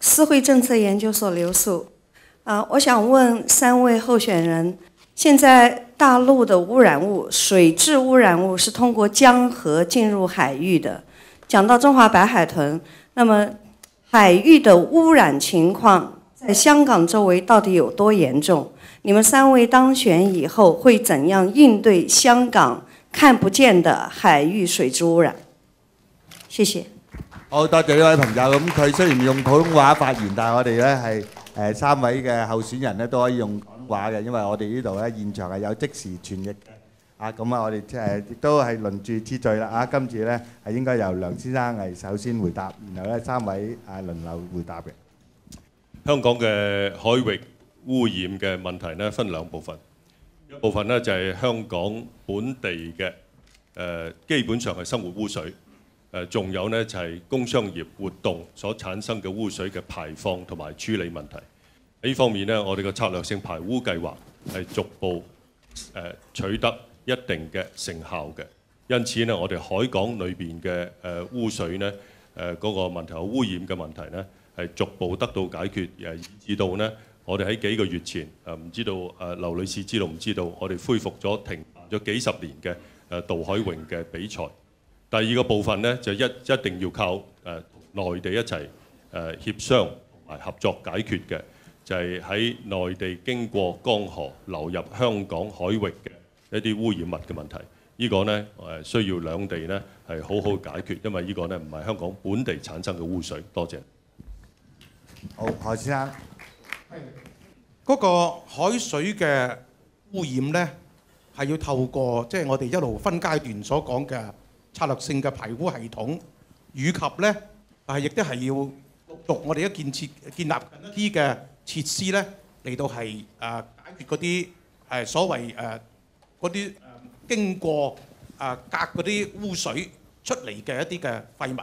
思慧政策研究所刘素。我想问3位候选人，现在大陆的污染物，水质污染物是通过江河进入海域的。讲到中华白海豚，那么海域的污染情况在香港周围到底有多嚴重？你們3位當選以後會怎樣應對香港看不見的海域水質污染？謝謝。好多謝呢位朋友。咁佢雖然用普通話發言，但係我哋咧係3位嘅候選人咧都可以用廣東話嘅，因為我哋呢度咧現場係有即時傳譯嘅。咁我哋亦都係輪住次序啦。今次咧係應該由梁先生係首先回答，然後咧3位輪流回答嘅。香港嘅海域污染嘅問題呢，分2部分，一部分呢，就係香港本地嘅基本上係生活污水，仲有呢，就係工商業活動所產生嘅污水嘅排放同埋處理問題。喺呢方面呢，我哋嘅策略性排污計劃係逐步取得一定嘅成效嘅。因此呢，我哋海港裏邊嘅污水呢，嗰個問題污染嘅問題呢，係逐步得到解決，以至到呢，我哋喺幾個月前唔知道劉女士知道唔知道，我哋恢復咗停辦咗幾十年嘅渡海泳嘅比賽。第2個部分呢，就一定要靠內地一齊協商同埋合作解決嘅，就係喺內地經過江河流入香港海域嘅一啲污染物嘅問題。呢個呢，需要兩地呢係好好解決，因為呢個呢唔係香港本地產生嘅污水。多謝。好，何先生。嗰個海水嘅污染呢，係要透過即係我哋一路分階段所講嘅策略性嘅排污系統，以及呢亦都係要陸續我哋建立一啲嘅設施呢，嚟到係解決嗰啲所謂嗰啲經過隔嗰啲污水出嚟嘅一啲嘅廢物。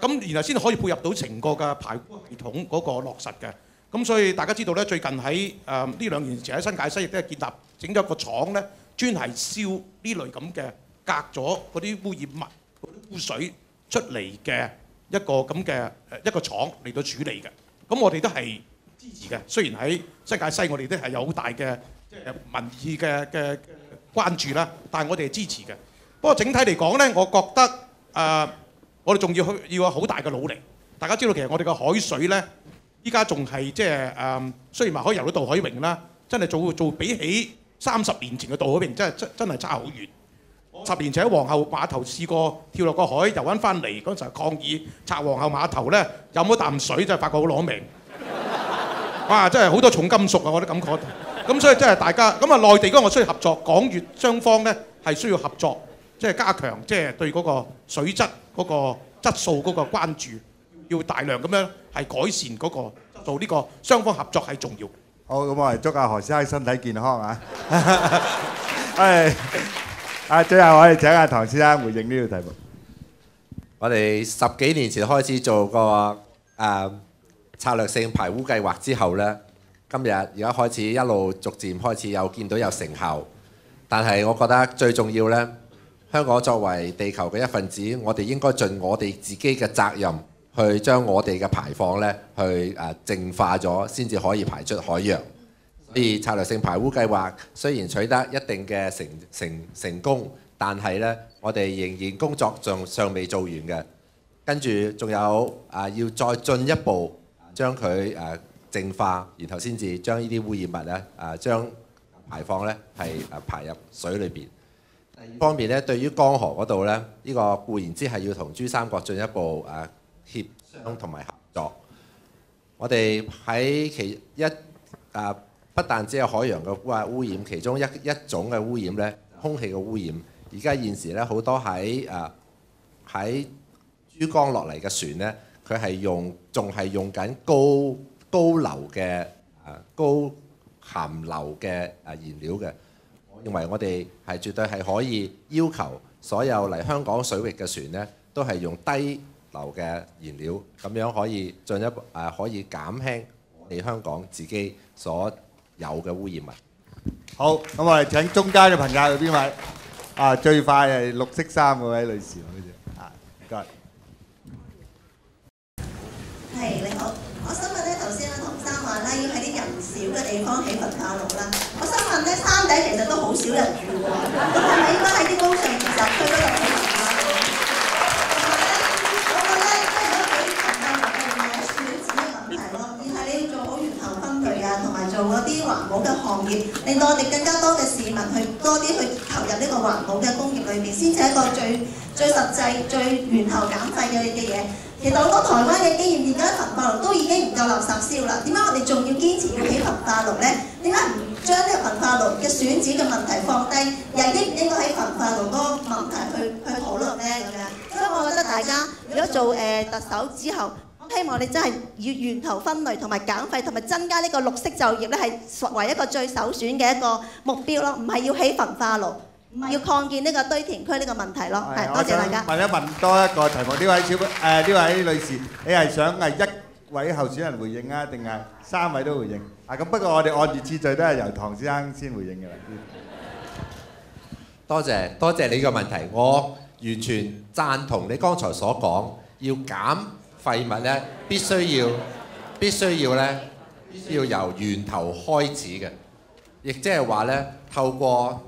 咁然後先可以配合到成個嘅排污系統嗰個落實嘅。咁所以大家知道咧，最近喺呢2年前喺新界西亦都係建立整咗個廠咧，專係燒呢類咁嘅隔咗嗰啲污染物、嗰啲污水出嚟嘅一個咁嘅一個廠嚟到處理嘅。咁我哋都係支持嘅。雖然喺新界西我哋都係有好大嘅即係民意嘅關注啦，但係我哋係支持嘅。不過整體嚟講咧，我覺得我哋仲要有好大嘅努力。大家知道其實我哋嘅海水咧，依家仲係即係雖然話可以游到渡海泳啦，真係做比起30年前嘅渡海泳真係差好遠。10年前喺皇后碼頭試過跳落個海游翻翻嚟嗰陣抗議拆皇后碼頭咧，飲咗啖水真係發覺好攞命。哇！真係好多重金屬啊！我都感覺。咁所以真係大家咁內地嗰個需要合作，港粵雙方咧係需要合作，即係加強即係對嗰個水質嗰個質素嗰個關注，要大量咁樣係改善嗰個質素。呢個雙方合作係重要。好，咁我哋祝阿何先生身體健康啊！最後我哋請阿唐先生回應呢條題目。我哋10幾年前開始做個策略性排污計劃之後呢，今日而家開始一路逐漸開始有見到有成效，但係我覺得最重要呢，香港作為地球嘅一份子，我哋應該盡我哋自己嘅責任，去將我哋嘅排放呢去淨化咗，先至可以排出海洋。所以策略性排污計劃雖然取得一定嘅成功，但係呢，我哋仍然工作尚未做完嘅，跟住仲有要再進一步將佢淨化，然後先至將呢啲污染物呢將排放呢係排入水裏邊。第二方面呢，對於江河嗰度呢，呢個固然之係要同珠三角進一步協商同埋合作。我哋喺不但只有海洋嘅污染，其中一種嘅污染呢，空氣嘅污染。而家現時呢，好多喺珠江落嚟嘅船呢，佢係仲係用緊高硫嘅高含硫嘅燃料嘅。我認為我哋係絕對係可以要求所有嚟香港水域嘅船呢，都係用低硫嘅燃料，咁樣可以進一步可以減輕我哋香港自己所有嘅污染物。好，咁我哋請中間嘅朋友係邊位？最快係綠色衫嗰位女士，好似唔該。係你好，我想問咧，頭先阿唐生話啦，要喺啲人少嘅地方起焚化爐啦。我想問咧，山底其實都好少人住喎，咁係咪應該喺啲高尚住宅區嗰度起焚化爐？同埋咧，我覺得即係如果起焚化爐嘅唔係選址嘅問題咯，而係你要做好源頭分類啊，同埋做嗰啲環保嘅行業，令到我哋更加多嘅市民去多啲去投入呢個環保嘅工業裏面，先至係一個最實際、最源頭減廢嘅嘢。其實好多台灣嘅經驗，而家焚化爐都已經唔夠垃圾燒啦。點解我哋仲要堅持要起焚化爐呢？點解唔將呢個焚化爐嘅選址嘅問題放低，又應唔應該喺焚化爐嗰個問題去討論呢？咁樣，所以我覺得大家如果做特首之後，我希望你真係要源頭分類同埋減廢，同埋增加呢個綠色就業咧，係為一個最首選嘅一個目標咯，唔係要起焚化爐。要擴建呢個堆填區呢個問題咯，係多謝大家。問一問多一個題目，呢位女士，你係想係一位候選人回應啊，定係3位都回應？咁不過我哋按住次序都係由唐先生先回應嘅啦。多謝你個問題，我完全贊同你剛才所講，要減廢物咧，必須要由源頭開始嘅，亦即係話咧，透過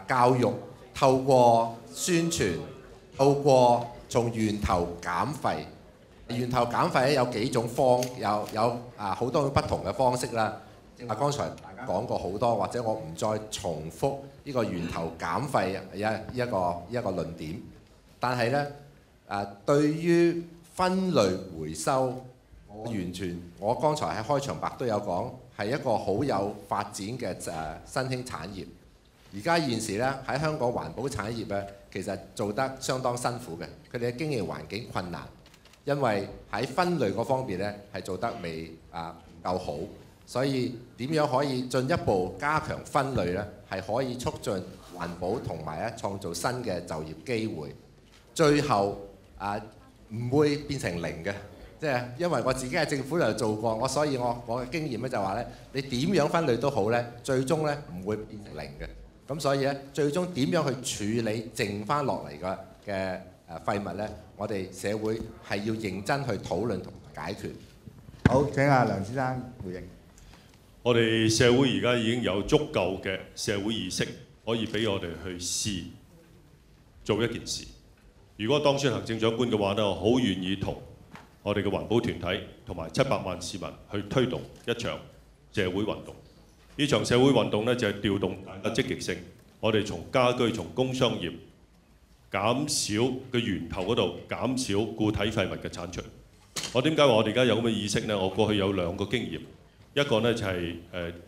教育，透過宣傳，透過從源頭減廢。源頭減廢咧有幾種有好多不同嘅方式啦。剛才大家講過好多，或者我唔再重複呢個源頭減廢一個論點。但係咧對於分類回收，我剛才喺開場白都有講，係一個好有發展嘅新興產業。而家現時咧喺香港環保產業咧，其實做得相當辛苦嘅，佢哋嘅經營環境困難，因為喺分類嗰方面咧係做得未唔夠好，所以點樣可以進一步加強分類咧，係可以促進環保同埋咧創造新嘅就業機會，最後唔會變成零嘅。即係因為我自己喺政府度做過，所以我嘅經驗咧就話咧，你點樣分類都好咧，最終咧唔會變成零嘅。咁所以咧，最終點樣去處理剩翻落嚟嘅廢物咧？我哋社會係要認真去討論同解決。好，請阿梁先生回應。我哋社會而家已經有足夠嘅社會意識，可以俾我哋去試做一件事。如果當選行政長官嘅話呢，我好願意同我哋嘅環保團體同埋700萬市民去推動一場社會運動。呢場社會運動呢，就係調動大家積極性，我哋從家居、從工商業減少嘅源頭嗰度減少固體廢物嘅產出。我點解話我哋而家有咁嘅意識呢？我過去有2個經驗，一個呢就係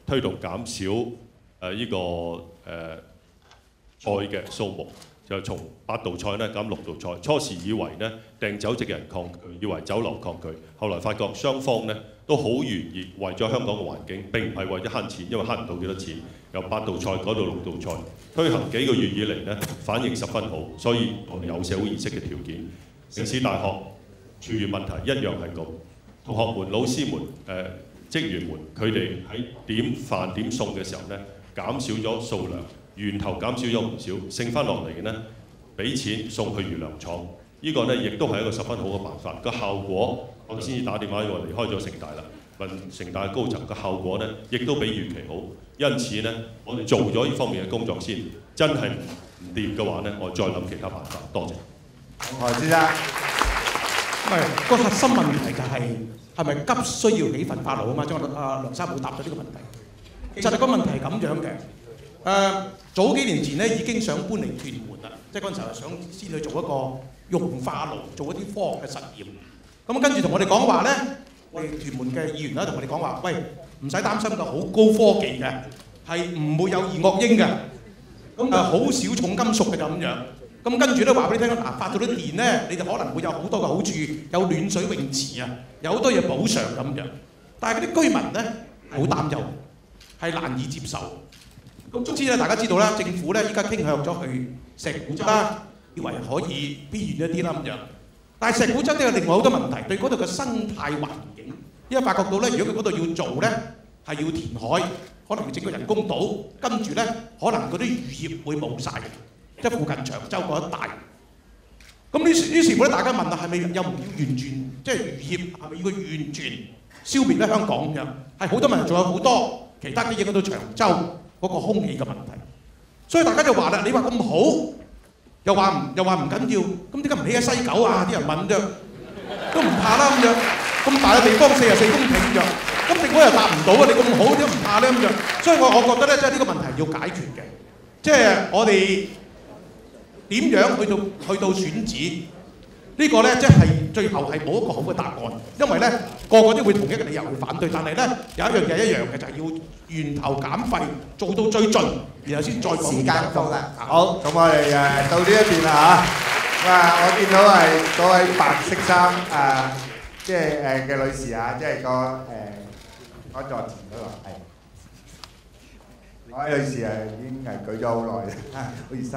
推動減少菜嘅數目，就從8道菜呢減6道菜。初時以為呢訂酒席嘅人抗拒，以為酒樓抗拒，後來發覺雙方呢都好願意為咗香港嘅環境，並唔係為咗慳錢，因為慳唔到幾多錢。由8道菜改到6道菜，推行幾個月以嚟呢，反應十分好，所以我哋有社會意識嘅條件。城市大學廚餘問題一樣係咁，同學們、老師們、職員們，佢哋喺點飯點餸嘅時候呢，減少咗數量，源頭減少咗唔少，剩翻落嚟嘅呢，俾錢送去魚糧廠。呢個呢，亦都係一個十分好嘅辦法。個效果我先至打電話我離開咗城大啦，問城大高層，個效果呢，亦都比預期好。因此呢，我哋做咗呢方面嘅工作先，真係唔掂嘅話呢，我再諗其他辦法。多謝。何先生，個核心問題就係咪急需要起焚化爐啊嘛？將梁生冇答到呢個問題。其實個問題係咁樣嘅。早幾年前呢已經想搬嚟屯門啦，即係嗰陣時候想先去做一個溶化爐，做一啲科學嘅實驗。咁跟住同我哋講話呢，我哋屯門嘅議員咧同我哋講話，喂，唔使擔心㗎，好高科技嘅，係唔會有二惡英嘅，咁好少重金屬嘅就咁樣。咁跟住咧話俾你聽，發到啲電咧，你哋可能會有好多嘅好處，有暖水泳池啊，有好多嘢補償咁樣。但係嗰啲居民咧好擔憂，係難以接受。咁總之咧，大家知道啦，政府咧依家傾向咗去石鼓洲啦，以為可以邊緣一啲啦咁樣。但係石鼓洲都有另外好多問題，對嗰度嘅生態環境，因為發覺到咧，如果佢嗰度要做咧，係要填海，可能要整個人工島，跟住咧可能嗰啲漁業會冇晒，即係附近長洲嗰一帶。咁於是乎咧，大家問啦，係咪又唔要完全即係漁業係咪要佢完全消滅咧香港咁樣？係好多問題，仲有好多其他嘅影響到長洲嗰個空氣嘅問題。所以大家就話啦，你話咁好，又話唔緊要，咁點解唔起喺西九啊？啲人問啫，都唔怕啦咁樣，咁大嘅地方44公頃啫，咁政府又答唔到啊！你咁好點解唔怕咧咁樣？所以我覺得咧，即係呢個問題要解決嘅，即係我哋點樣去到選址呢個咧，即係最後係冇一個好嘅答案，因為咧個個都會同一個理由去反對，但係咧有一樣嘢一樣嘅就係要源頭減廢，做到最盡，然後先再講。時間夠啦，好，咁我哋到呢一邊啦嚇。我見到係嗰位白色衫即係嘅女士啊，即係嗰座前嗰個係。嗰位女士已經舉咗好耐啦，好熱心。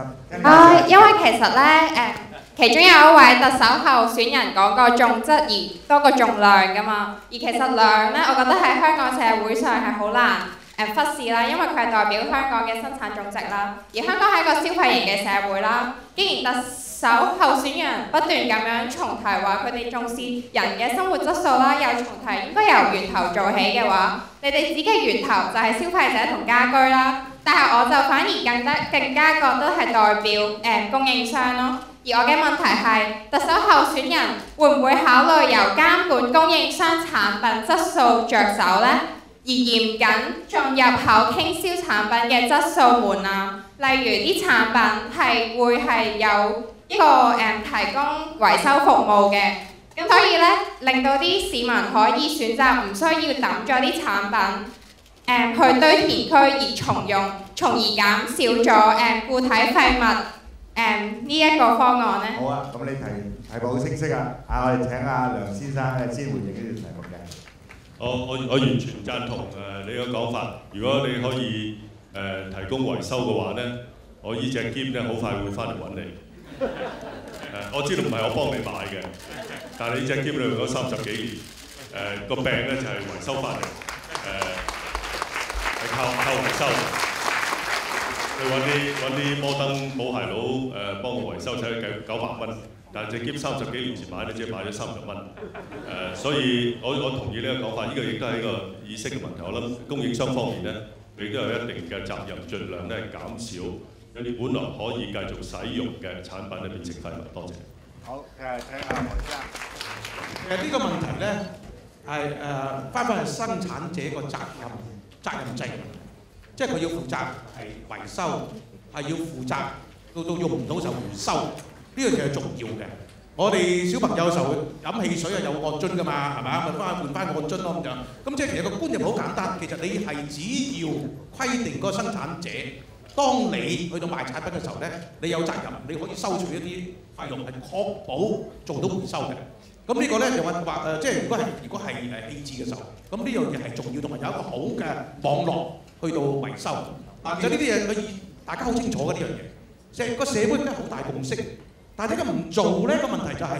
因為其實咧其中有一位特首候選人講過重質而多過重量㗎嘛，而其實量咧，我覺得喺香港社會上係好難忽視啦，因為佢係代表香港嘅生產總值啦，而香港係一個消費型嘅社會啦。既然特首候選人不斷咁樣重提話佢哋重視人嘅生活質素啦，又重提應該由源頭做起嘅話，你哋指嘅源頭就係消費者同家居啦。但係我就反而更加覺得係代表供應商咯。而我嘅問題係，特首候選人會唔會考慮由監管供應商產品質素着手呢？而嚴謹進入口傾銷產品嘅質素門檻，例如啲產品會係有一個提供維修服務嘅，咁所以咧令到啲市民可以選擇唔需要抌咗啲產品去堆填區而重用，從而減少咗固體廢物呢一個方案咧。好啊，咁你題目好清晰啊！我哋請阿梁先生先回應呢條題目嘅。我完全贊同你嘅講法。如果你可以提供維修嘅話咧，我呢隻篋咧好快會翻嚟揾你。我知道唔係我幫你買嘅，但係呢隻篋你用咗30幾年，個病咧就係維修翻嚟，係靠維修。你揾啲摩登保鞋佬幫我維修，使計900蚊。但係隻篋30幾年前買咧，只係買咗30蚊。所以我同意呢個講法，呢個亦都係一個意識嘅問題。我諗供應商方面咧，你都有一定嘅責任，盡量咧減少一啲本來可以繼續使用嘅產品咧變成廢物。多謝。好，聽下黃生。其實呢個問題咧係翻去生產者個責任制，即係佢要負責係維修，係要負責到用唔到就回收。呢樣嘢係重要嘅。我哋小朋友嘅時候飲汽水係有按樽㗎嘛，係咪啊？咪換翻按樽咯咁樣。咁即係其實個觀念好簡單，其實你係只要規定嗰個生產者，當你去到賣產品嘅時候咧，你有責任，你可以收取一啲費用，係確保做到回收嘅。咁呢個咧就話即係如果係棄置嘅時候，咁呢樣嘢係重要，同埋有一個好嘅網絡去到維修。其實呢啲嘢大家好清楚嘅呢樣嘢，即係個社會真係好大共識。但係點解唔做咧？個問題就係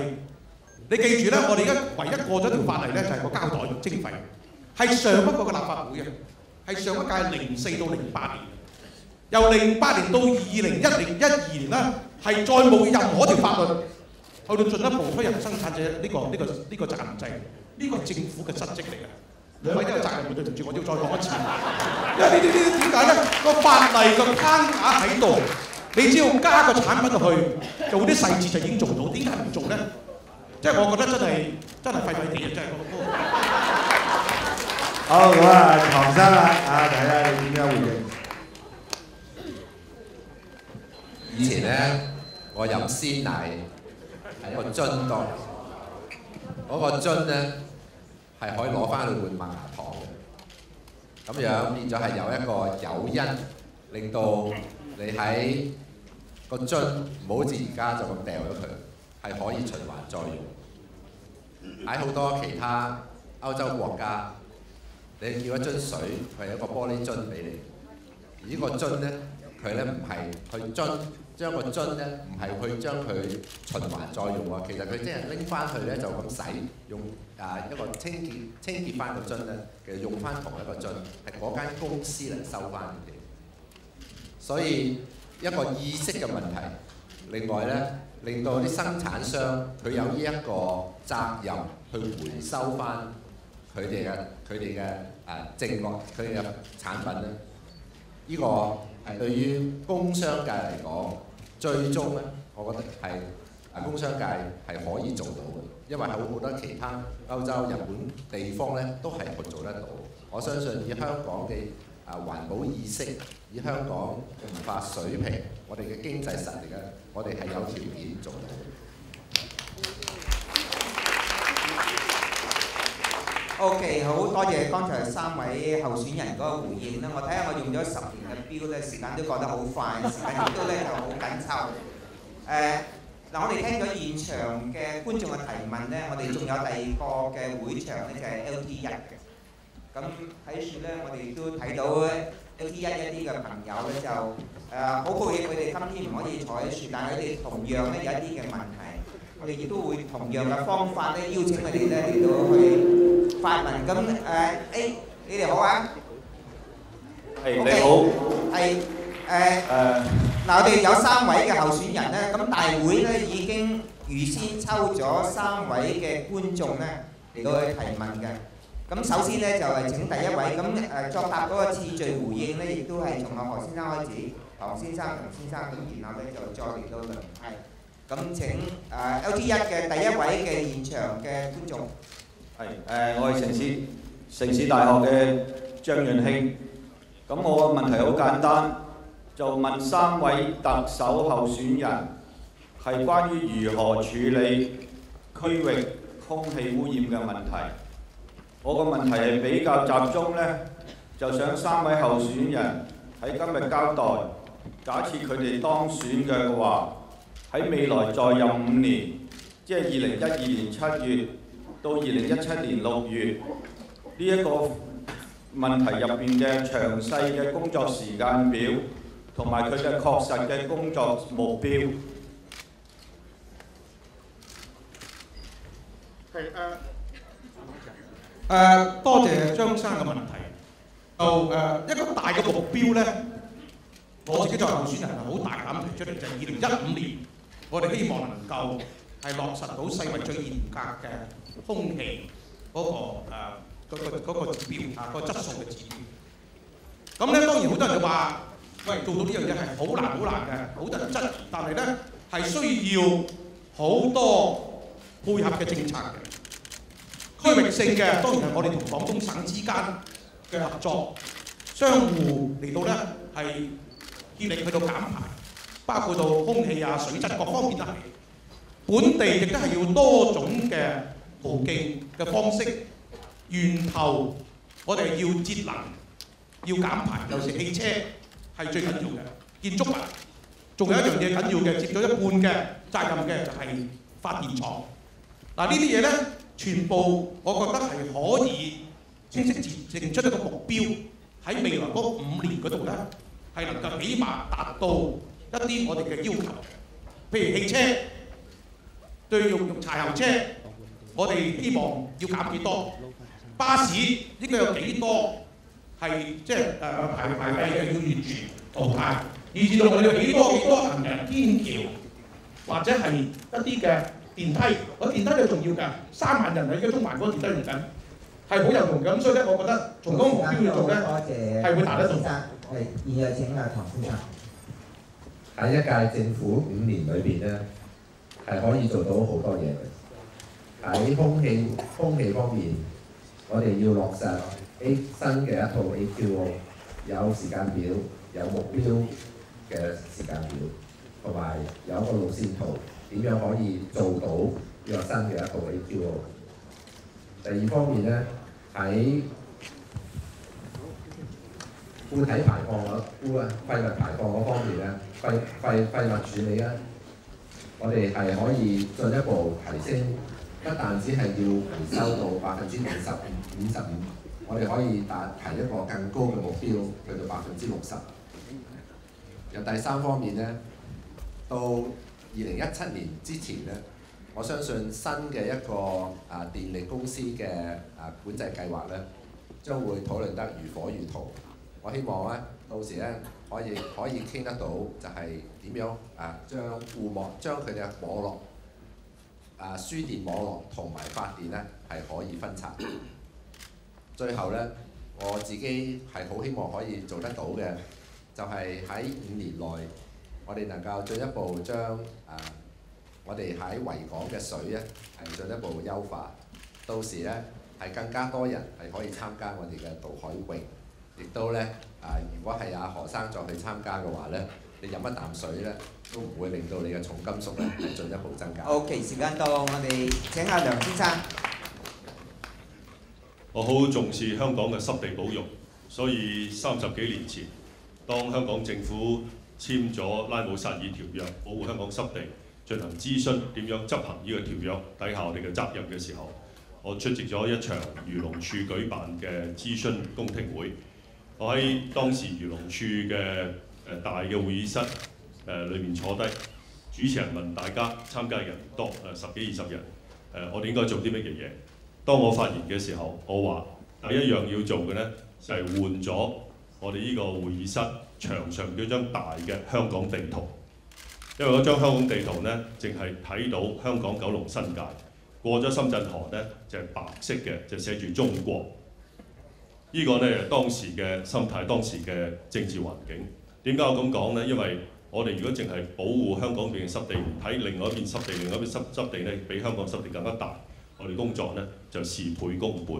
你記住咧，我哋而家唯一過咗條法例咧，就係個膠袋徵費，係上一個嘅立法會嘅，係上一屆04到08年，由08年到2012年咧，係再冇任何條法律去到進一步推行生產者呢個責任制，呢個係政府嘅失職嚟嘅。兩位都有責任，對唔住，我要再講一次，因為呢啲點解咧？個法例個框架喺度。你只要加個產品落去，做啲細節就已經做到。點解唔做咧？即係我覺得真係廢廢地啊！真係好，咁唐生啊，睇下你點樣回應。以前咧，我飲鮮奶喺個樽度，嗰個樽咧係可以攞翻去換麥芽糖嘅。咁樣變咗係有一個誘因，令到你喺個樽唔好似而家就咁掉咗佢，係可以循環再用。喺好多其他歐洲國家，你叫一樽水，佢係一個玻璃樽俾你。而呢個樽咧，佢咧唔係去將個樽咧，唔係去將佢循環再用喎。其實佢即係拎翻去咧就咁洗，用一個清潔翻個樽咧，其實用翻同一個樽，係嗰間公司嚟收翻佢哋。所以一個意識嘅問題。另外咧，令到啲生產商佢有呢一個責任去回收翻佢哋嘅剩落佢哋嘅產品咧。呢個係對於工商界嚟講，最終咧，我覺得係工商界係可以做到嘅，因為好多其他歐洲、日本地方咧都係做得到。我相信以香港嘅環保意識，以香港嘅文化水平，我哋嘅經濟實力咧，我哋係有條件做到。OK， 好多謝剛才3位候選人嗰個回應啦。我睇下我用咗10年嘅標咧，時間都過得好快，時間亦都咧就好緊湊。嗱，我哋聽咗現場嘅觀眾嘅提問咧，我哋仲有第2個嘅會場咧，就係 LT1嘅。咁喺處咧，我哋亦都睇到 LT1一啲嘅朋友咧，就好抱歉佢哋今天唔可以坐喺處，但係佢哋同樣咧有一啲嘅問題，我哋亦都會同樣嘅方法咧邀請佢哋咧嚟到去發問。咁你哋好啊？係你好。係嗱，我哋有3位嘅候選人咧，咁大會咧已經預先抽咗3位嘅觀眾咧嚟到去提問嘅。咁首先咧就係請第1位，咁作答嗰個次序回應咧，亦都係從何先生開始，唐先生、陳先生，咁然後咧就再嚟到輪替。咁請LT1嘅第1位嘅現場嘅觀眾。係我係城市大學嘅張潤興。咁我嘅問題好簡單，就問3位特首候選人係關於如何處理區域空氣污染嘅問題。我個問題係比較集中呢，就想3位候選人喺今日交代，假設佢哋當選嘅話，喺未來再任5年，即係2012年7月到2017年6月呢一個問題入邊嘅詳細嘅工作時間表，同埋佢嘅確實嘅工作目標。多謝張生嘅問題。就一個大嘅目標咧，我自己作為候選人係好大膽提出嚟，就係2015年，我哋希望能夠係落實到世衞最嚴格嘅空氣嗰個指標個質素嘅指標。咁咧當然好多人就話，喂，做到呢樣嘢係好難嘅，好多人質疑，但係咧係需要好多配合嘅政策嘅。區域性嘅當然係我哋同廣東省之間嘅合作，相互嚟到咧係協力去到減排，包括到空氣啊、水質各方面都係。本地亦都係要多種嘅途徑嘅方式，源頭我哋要節能、要減排，尤其汽車係最緊要嘅。建築物仲有一樣嘢緊要嘅，佔咗一半嘅責任嘅就係發電廠。嗱呢啲嘢咧。全部我覺得係可以清晰定出一個目標，喺未來嗰5年嗰度咧，係能夠起碼達到一啲我哋嘅要求。譬如汽車對用柴油車，我哋希望要減幾多？巴士應該有幾多係即係排廢嘅要完全淘汰，以至到我哋有幾多行人天橋或者係一啲嘅電梯，個電梯係重要㗎，3萬人喺中環嗰個電梯用緊，係好有用嘅。咁所以咧，我覺得從嗰個目標要做咧，係會達得到。係，現在請唐先生。喺一屆政府5年裏邊咧，係可以做到好多嘢嘅。喺空氣方面，我哋要落實新嘅一套 AQO， 有時間表、有目標嘅時間表，同埋有一個路線圖。點樣可以做到呢個新嘅一套 AQO？ 第二方面咧，喺固體排放廢物排放嗰方面咧，廢物處理咧，我哋係可以進一步提升，不但只係要回收到55%，我哋可以提一個更高嘅目標，去到60%。又第三方面咧，到2017年之前咧，我相信新嘅一個電力公司嘅管制計劃咧，將會討論得如火如荼。我希望咧，到時咧可以傾得到，就係點樣將佢哋嘅網絡輸電網絡同埋發電咧係可以分拆。最後咧，我自己係好希望可以做得到嘅，就係喺5年內，我哋能夠進一步將我哋喺維港嘅水咧係進一步優化。到時咧係更加多人係可以參加我哋嘅渡海泳，亦都咧如果係阿何生再去參加嘅話咧，你飲一啖水咧都唔會令到你嘅重金屬咧係進一步增加。OK， 時間到，我哋請阿梁先生。我好重視香港嘅濕地保育，所以30幾年前，當香港政府簽咗拉姆薩爾條約，保護香港濕地，進行諮詢點樣執行呢個條約底下我哋嘅責任嘅時候，我出席咗一場漁農署舉辦嘅諮詢公聽會。我喺當時漁農署嘅大嘅會議室裏面坐低，主持人問大家參加嘅人多10幾20人，我哋應該做啲乜嘢嘢？當我發言嘅時候，我話第一樣要做嘅呢，就係換咗我哋呢個會議室牆上嗰張大嘅香港地圖，因為嗰張香港地圖呢，淨係睇到香港九龍新界，過咗深圳河呢，就係白色嘅，就寫住中國。呢個呢，係當時嘅心態，當時嘅政治環境。點解我咁講呢？因為我哋如果淨係保護香港邊嘅濕地，唔睇另外一邊濕地，另外一邊濕地呢，比香港濕地更加大。我哋工作呢就事倍功半。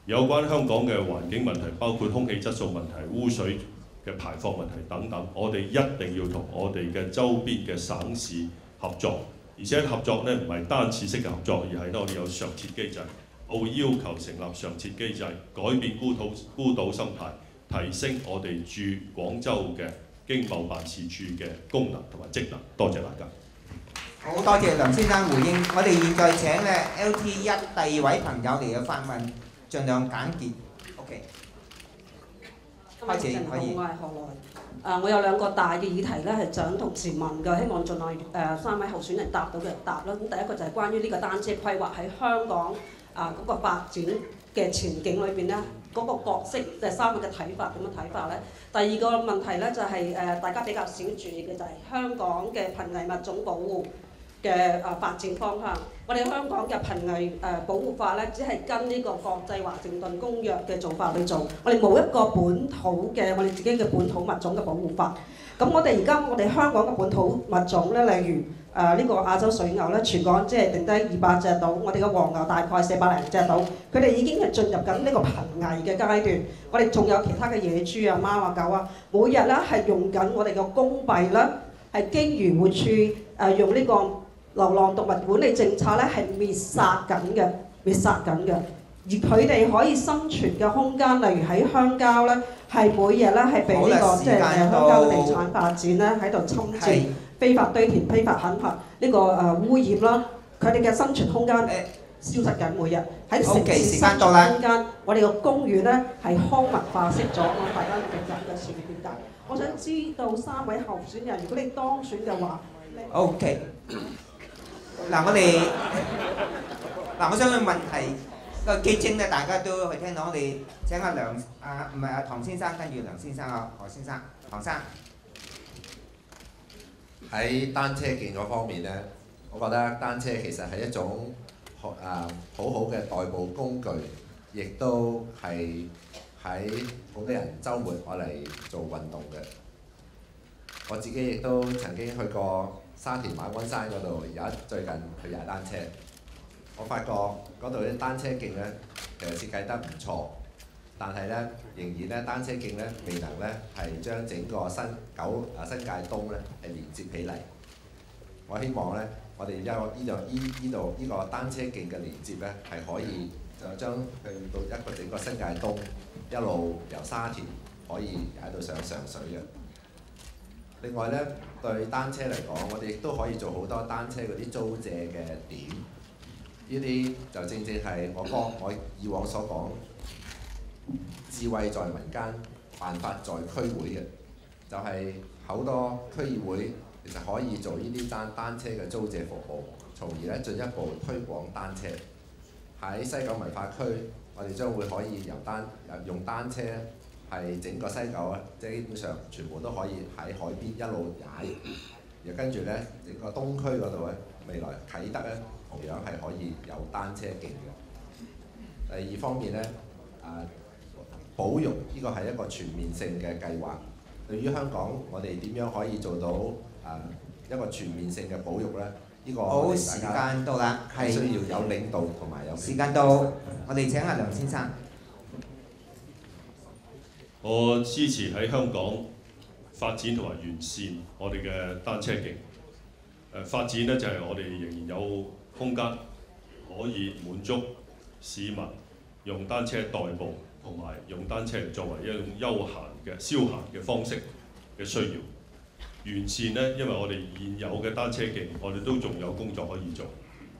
有關香港嘅環境問題，包括空氣質素問題、污水嘅排放問題等等，我哋一定要同我哋嘅周邊嘅省市合作，而且合作呢唔係單次式嘅合作，而係呢我哋有常設機制。我會要求成立常設機制，改變孤島生態，提升我哋駐廣州嘅經貿辦事處嘅功能同埋職能。多謝大家。好多謝梁先生回應。我哋現在請咧 LT1 第二位朋友嚟嘅發問，盡量簡潔。OK。開始可以。我係何來。我有2個大嘅議題咧，係想同時問嘅，希望盡量3位候選人答到嘅答啦。咁第一個就係關於呢個單車規劃喺香港嗰個發展嘅前景裏邊咧，嗰個角色即係3位嘅睇法，點樣睇法咧？第二個問題咧就係大家比較少注意嘅就係香港嘅瀕危物種保護嘅發展方向。我哋香港嘅瀕危保護法咧，只係跟呢個國際華盛頓公約嘅做法去做，我哋冇一個本土嘅我哋自己嘅本土物種嘅保護法。咁我哋而家我哋香港嘅本土物種咧，例如呢個亞洲水牛咧，全港即係定低200隻到，我哋嘅黃牛大概400零隻到，佢哋已經係進入緊呢個瀕危嘅階段。我哋仲有其他嘅野豬啊、貓啊、狗啊，每日咧係用緊我哋嘅公幣咧，係經漁護處用呢個流浪動物管理政策咧係滅殺緊嘅，而佢哋可以生存嘅空間，例如喺鄉郊咧，係每日咧係被呢個即係鄉郊地產發展咧喺度侵佔、非法堆填、非法砍伐呢個污染啦，佢哋嘅生存空間消失緊，每日喺城市生存空間，我哋個公園咧係康文化式咗，我大家明白嘅事嘅點解？我想知道3位候選人，如果你當選嘅話 ，OK。嗱，我想問問題個基徵咧，大家都去聽到。我哋請阿唐先生，跟住梁先生啊，何先生，唐生。喺單車徑嗰方面呢，我覺得單車其實係一種好好嘅代步工具，亦都係喺好多人週末攞嚟做運動嘅。我自己亦都曾經去過沙田馬鞍山嗰度，最近去踩單車，我發覺嗰度啲單車徑呢，其實設計得唔錯，但係呢，仍然呢單車徑呢未能呢係將整個新界東呢係連接起嚟。我希望呢，我哋呢個單車徑嘅連接呢係可以就將去到整個新界東，一路由沙田可以踩到上上水嘅。另外呢，對單車嚟講，我哋亦都可以做好多單車嗰啲租借嘅點，呢啲就正係我以往所講，智慧在民間，辦法在區會嘅，就係好多區議會其實可以做呢啲單車嘅租借服務，從而咧進一步推廣單車。喺西九文化區，我哋將會可以用單車係整個西九咧，即係基本上全部都可以喺海邊一路踩，然後跟住咧整個東區嗰度咧，未來啟德咧同樣係可以有單車徑嘅。第二方面咧，保育呢個係一個全面性嘅計劃。對於香港，我哋點樣可以做到一個全面性嘅保育咧？呢個好，時間到啦，係需要有領導同埋有。時間到，我哋請阿梁先生。我支持喺香港發展同埋完善我哋嘅單車徑。發展呢，就係我哋仍然有空間可以滿足市民用單車代步同埋用單車作為一種休閒嘅消閒嘅方式嘅需要。完善呢，因為我哋現有嘅單車徑，我哋都仲有工作可以做，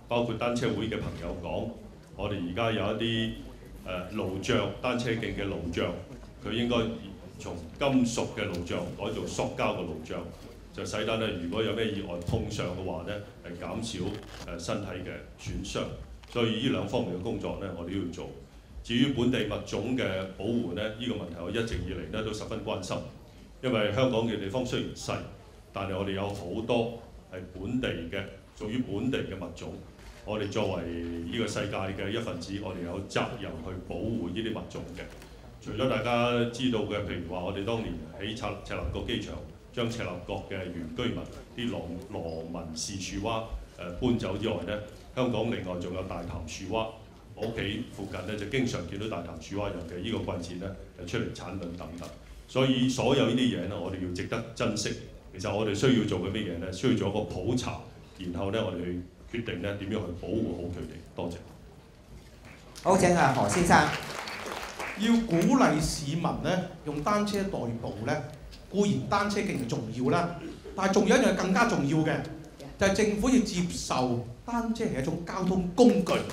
包括單車會嘅朋友講，我哋而家有一啲路障單車徑嘅路障，佢應該從金屬嘅路障改做塑膠嘅路障，就使得咧，如果有咩意外碰上嘅話咧，係減少身體嘅損傷。所以呢兩方面嘅工作咧，我哋都要做。至於本地物種嘅保護咧，呢個問題我一直以嚟咧都十分關心。因為香港嘅地方雖然細，但係我哋有好多係本地嘅，屬於本地嘅物種。我哋作為呢個世界嘅一份子，我哋有責任去保護呢啲物種嘅。除咗大家知道嘅，譬如話我哋當年喺赤鱲角機場，將赤鱲角嘅原居民啲羅文氏樹蛙搬走之外呢，香港另外仲有大潭樹蛙。我屋企附近呢，就經常見到大潭樹蛙，尤其呢個季節呢，出嚟產卵等等。所以所有呢啲嘢呢，我哋要值得珍惜。其實我哋需要做嘅乜嘢呢？需要做一個普查，然後呢，我哋去決定呢點樣去保護好佢哋。多謝。好，請阿何先生。要鼓勵市民咧用單車代步咧，固然單車徑係重要啦，但係仲有一樣更加重要嘅，就係政府要接受單車係一種交通工具，唔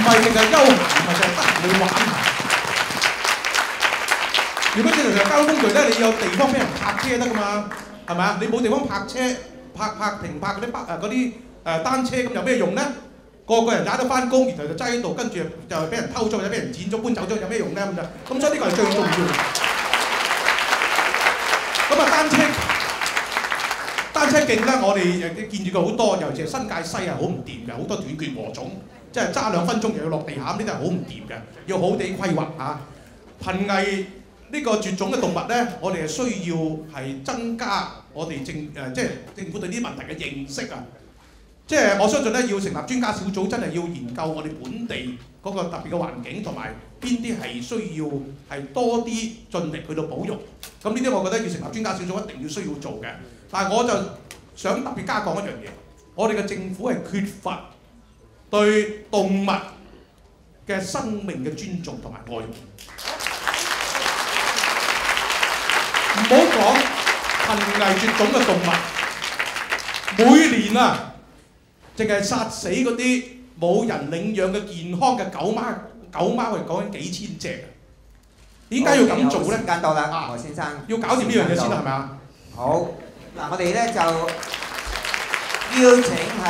係淨係休閒，唔係淨係得你玩下。如果正常係交通工具咧，你有地方俾人泊車得㗎嘛，係咪啊？你冇地方泊車、停泊嗰啲單車咁有咩用咧？個人踩到翻工，然後就擠喺度，跟住就俾人偷咗或者俾人剪咗搬走咗，有咩用咧咁就？咁所以呢個係最重要。咁啊單車徑咧，我哋見住佢好多，尤其係新界西係好唔掂嘅，好多斷缺禾蟲，即係揸2分鐘又要落地下，呢啲係好唔掂嘅，要好地規劃嚇。瀕危呢個絕種嘅動物咧，我哋係需要係增加我哋即係政府對呢啲問題嘅認識啊。即係我相信咧，要成立專家小組，真係要研究我哋本地嗰個特別嘅環境，同埋邊啲係需要係多啲盡力去到保育。咁呢啲我覺得要成立專家小組一定要需要做嘅。但係我就想特別加講一樣嘢，我哋嘅政府係缺乏對動物嘅生命嘅尊重同埋愛護。唔好講瀕危絕種嘅動物，每年啊〜淨係殺死嗰啲冇人領養嘅健康嘅狗貓係講緊幾千隻。點解要咁做咧？時間到啦，何先生。要搞掂呢樣嘢先啦，係咪啊？好，嗱，我哋咧就邀請喺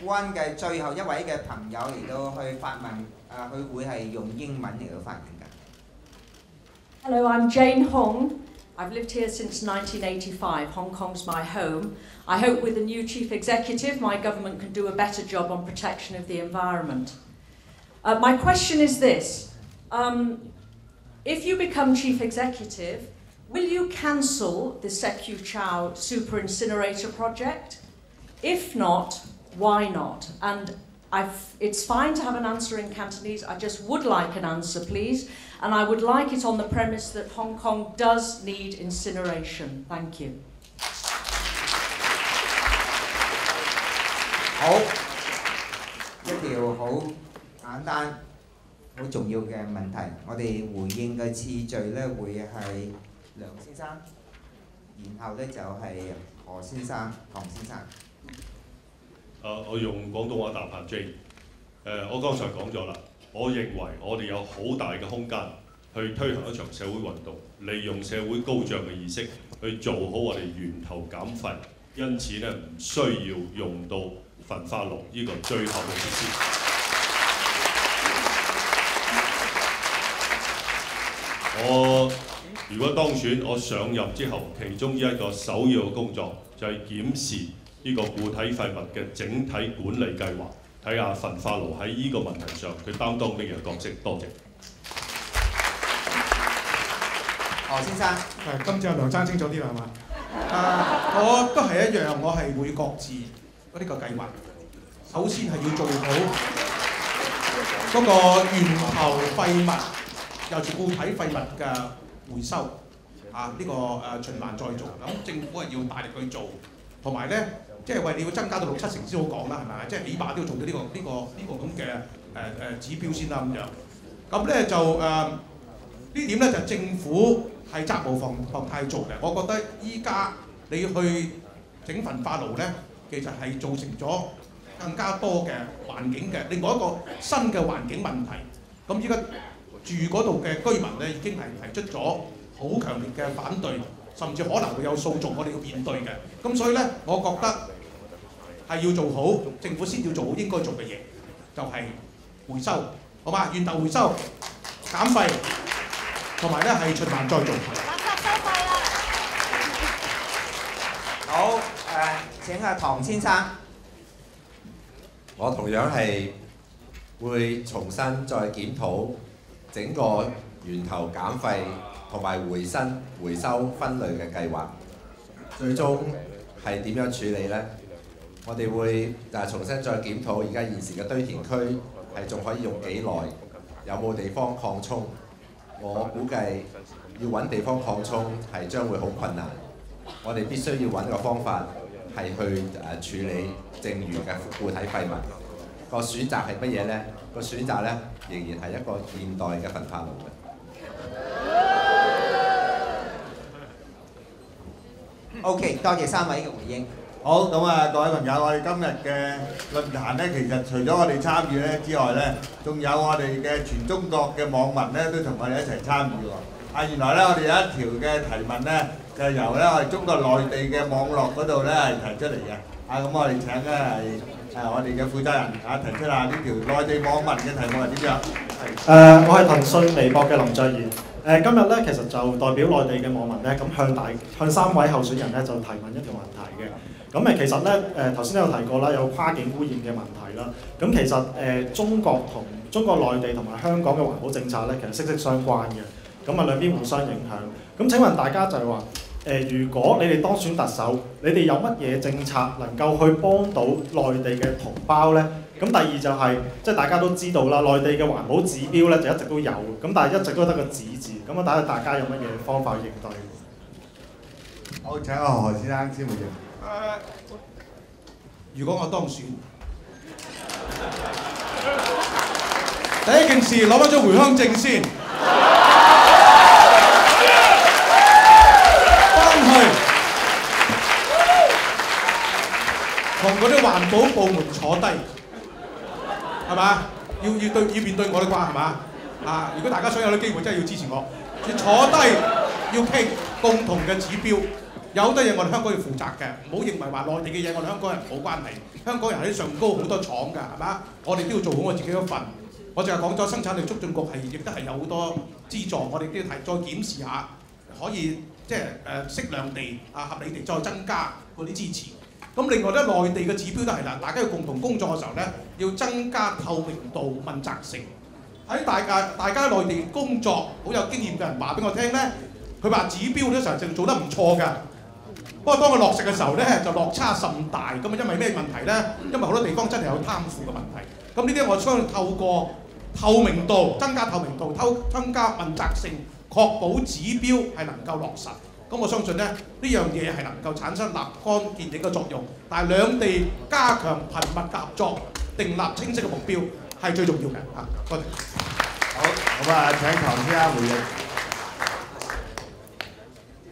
LT1 嘅最後一位嘅朋友嚟到去發問，佢會係用英文嚟到發言㗎。Hello, I'm Jane Hong. I've lived here since 1985. Hong Kong's my home. I hope with the new chief executive, my government can do a better job on protection of the environment. My question is this. If you become chief executive, will you cancel the Secu Chau super incinerator project? If not, why not? And it's fine to have an answer in Cantonese. I just would like an answer, please. And I would like it on the premise that Hong Kong does need incineration. Thank you. 好，一條好簡單、好重要嘅問題，我哋回應嘅次序咧會係梁先生，然後咧就係何先生、唐先生。我用廣東話答下 J。我剛才講咗啦，我認為我哋有好大嘅空間去推行一場社會運動，利用社會高漲嘅意識去做好我哋源頭減廢，因此咧唔需要用到焚化爐呢個最後嘅設施。我如果當選，我上任之後，其中一個首要嘅工作就係檢視呢個固體廢物嘅整體管理計劃，睇下焚化爐喺呢個問題上佢擔當咩嘅角色。多謝。何先生，今次阿梁生清楚啲啦，係嘛？我都係一樣，我係會擱置呢個計劃。首先係要做好嗰個源頭廢物，尤其固體廢物嘅回收呢個循環再造。咁政府係要大力去做，同埋咧，即係為你要增加到6、7成先好講啦，係咪？即係起碼都要做到呢個咁嘅指標先啦咁樣。咁咧就呢點咧就政府係責無旁貸做嘅。我覺得依家你去整焚化爐咧，其實係造成咗更加多嘅環境嘅另外一個新嘅環境問題。咁依家住嗰度嘅居民咧已經係提出咗好強烈嘅反對，甚至可能會有訴訟，我哋要面對嘅。咁所以咧，我覺得係要做好政府先要做好應該做嘅嘢，就係回收，好嘛？源頭回收、減廢，同埋咧係循環再造。好，請阿唐先生。我同樣係會重新再檢討整個源頭減廢同埋回收分類嘅計劃，最終係點樣處理呢？我哋會重新再檢討而家現時嘅堆填區係仲可以用幾耐，有冇地方擴充？我估計要揾地方擴充係將會好困難，我哋必須要揾個方法係去處理剩餘嘅固體廢物。個選擇係乜嘢呢？個選擇呢，仍然係一個現代嘅焚化爐嘅。OK， 多謝3位嘅回應。好，咁啊，各位朋友，我哋今日嘅論壇咧，其實除咗我哋參與咧之外咧，仲有我哋嘅全中國嘅網民咧，都同我哋一齊參與喎。原來咧，我哋有一條嘅提問咧，就係由咧我哋中國內地嘅網絡嗰度咧係提出嚟嘅。咁我哋請咧係我哋嘅負責人提出下呢條內地網民嘅題目係點樣？我係騰訊微博嘅林卓賢。今日咧其實就代表內地嘅網民咧，咁向3位候選人咧就提問一條問題嘅。咁其實咧頭先都有提過啦，有跨境污染嘅問題啦。咁其實中國內地同埋香港嘅環保政策咧，其實息息相關嘅。咁兩邊互相影響。咁請問大家就係話，如果你哋當選特首，你哋有乜嘢政策能夠去幫到內地嘅同胞咧？咁第二就係，即係大家都知道啦，內地嘅環保指標咧就一直都有，咁但係一直都得個指字。咁睇下大家有乜嘢方法應對？好，請阿何先生先回應。如果我當選，第一件事攞翻張回鄉證先，翻去同嗰啲環保部門坐低，係嘛？要面對我哋啩，係嘛？如果大家想有啲機會，真係要支持我，要坐低要傾共同嘅指標。有好多嘢我哋香港要負責嘅，唔好認為話內地嘅嘢我哋香港人冇關係。香港人喺上高好多廠㗎，係嘛？我哋都要做好我自己嗰份。我淨係講咗生產力促進局亦都係有好多資助，我哋都要再檢視下，可以即係適量地合理地再增加嗰啲支持。咁另外咧，內地嘅指標都係啦，大家要共同工作嘅時候咧，要增加透明度、問責性。喺大家內地工作好有經驗嘅人話俾我聽咧，佢話指標嗰時候就做得唔錯㗎。不過當佢落實嘅時候咧，就落差甚大。咁因為咩問題咧？因為好多地方真係有貪腐嘅問題。咁呢啲我相信透過透明度、增加透明度、增加問責性，確保指標係能夠落實。咁我相信咧，呢樣嘢係能夠產生立竿見影嘅作用。但係兩地加強頻密嘅合作，訂立清晰嘅目標係最重要嘅。多謝。好，咁請唐先生回應。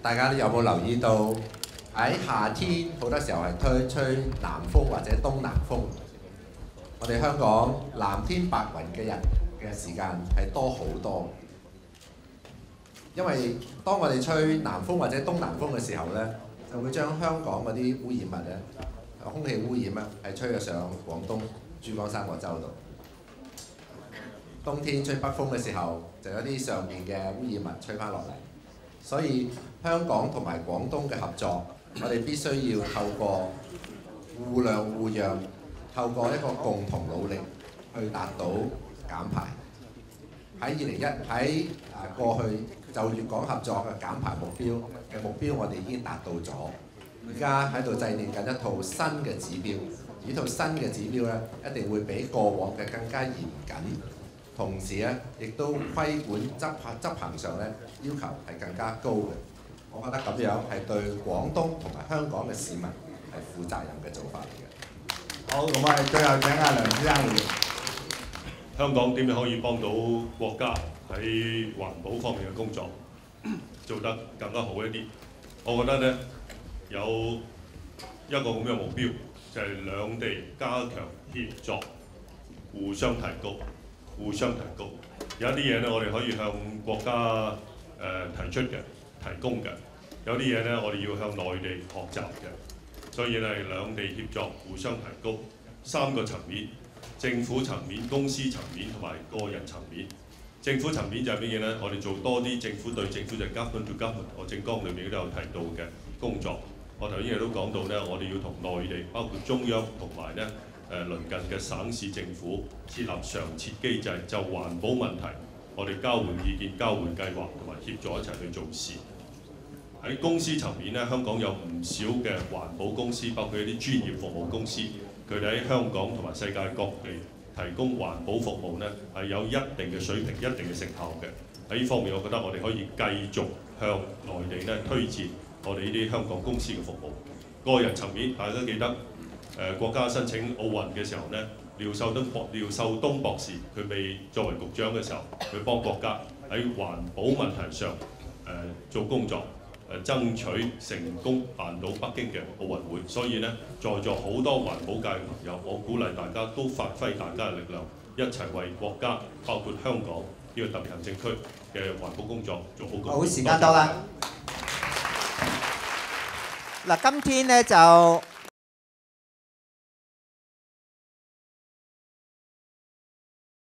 大家有冇留意到？喺夏天好多時候係吹南風或者東南風，我哋香港藍天白雲嘅日嘅時間係多好多。因為當我哋吹南風或者東南風嘅時候呢，就會將香港嗰啲污染物呢，空氣污染呢係吹咗上廣東珠江三角洲度。冬天吹北風嘅時候，就有啲上面嘅污染物吹翻落嚟。所以香港同埋廣東嘅合作，我哋必須要透過互諒互讓，透過一個共同努力去達到減排。喺過去就粵港合作嘅減排目標，我哋已經達到咗。而家喺度制定緊一套新嘅指標，呢套新嘅指標咧，一定會比過往嘅更加嚴謹，同時咧亦都規管執行上咧要求係更加高嘅。我覺得咁樣係對廣東同埋香港嘅市民係負責任嘅做法嚟嘅。好，咁我哋最後請阿梁先生回應。香港點樣可以幫到國家喺環保方面嘅工作做得更加好一啲？我覺得呢，有一個咁嘅目標，就係兩地加強協作，互相提高。有一啲嘢呢，我哋可以向國家提出嘅、提供嘅；有啲嘢呢，我哋要向內地學習嘅。所以呢，兩地協作，互相提高3個層面。政府層面、公司層面同埋個人層面。政府層面就係乜嘢呢？我哋做多啲政府對政府，就係 government to government。我政綱裏面都有提到嘅工作。我頭先亦都講到呢，我哋要同內地，包括中央同埋呢鄰近嘅省市政府設立常設機制，就環保問題，我哋交換意見、交換計劃同埋協助一齊去做事。喺公司層面呢，香港有唔少嘅環保公司，包括一啲專業服務公司。佢哋喺香港同埋世界各地提供環保服務呢，係有一定嘅水平、一定嘅成效嘅。喺呢方面，我覺得我哋可以繼續向內地呢推薦我哋呢啲香港公司嘅服務。個人層面，大家都記得國家申請奧運嘅時候呢，廖秀東博士佢未作為局長嘅時候，佢幫國家喺環保問題上做工作。爭取成功辦到北京嘅奧運會，所以呢，在座好多環保界嘅朋友，我鼓勵大家都發揮大家嘅力量，一齊為國家，包括香港呢個特別行政區嘅環保工作做好貢獻。好，時間到啦。嗱，今天呢就